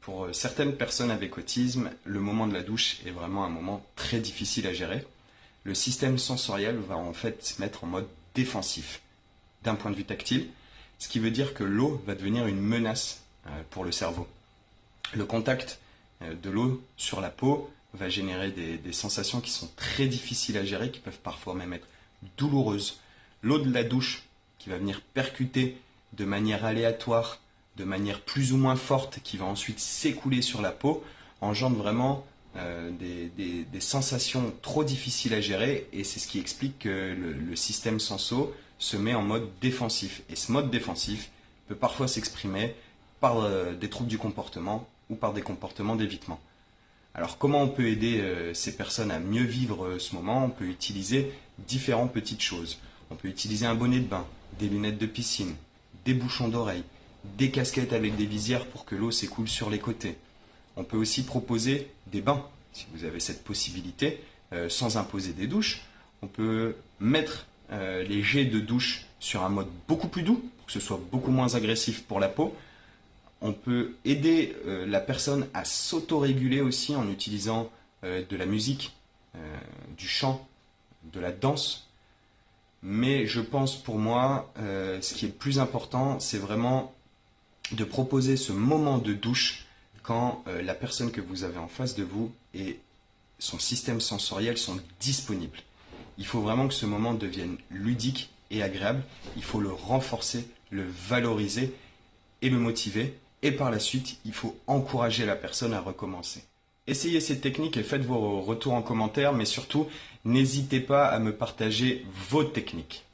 Pour certaines personnes avec autisme, le moment de la douche est vraiment un moment très difficile à gérer. Le système sensoriel va en fait se mettre en mode défensif d'un point de vue tactile, ce qui veut dire que l'eau va devenir une menace pour le cerveau. Le contact de l'eau sur la peau va générer des sensations qui sont très difficiles à gérer, qui peuvent parfois même être douloureuses. L'eau de la douche qui va venir percuter de manière aléatoire, de manière plus ou moins forte, qui va ensuite s'écouler sur la peau, engendre vraiment des sensations trop difficiles à gérer, et c'est ce qui explique que le système senso se met en mode défensif. Et ce mode défensif peut parfois s'exprimer par des troubles du comportement ou par des comportements d'évitement. Alors comment on peut aider ces personnes à mieux vivre ce moment? On peut utiliser différentes petites choses. On peut utiliser un bonnet de bain, des lunettes de piscine, des bouchons d'oreilles, des casquettes avec des visières pour que l'eau s'écoule sur les côtés. On peut aussi proposer des bains, si vous avez cette possibilité, sans imposer des douches. On peut mettre les jets de douche sur un mode beaucoup plus doux, pour que ce soit beaucoup moins agressif pour la peau. On peut aider la personne à s'autoréguler aussi en utilisant de la musique, du chant, de la danse. Mais je pense pour moi, ce qui est le plus important, c'est vraiment de proposer ce moment de douche quand la personne que vous avez en face de vous et son système sensoriel sont disponibles. Il faut vraiment que ce moment devienne ludique et agréable. Il faut le renforcer, le valoriser et le motiver. Et par la suite, il faut encourager la personne à recommencer. Essayez cette technique et faites vos retours en commentaire, mais surtout, n'hésitez pas à me partager vos techniques.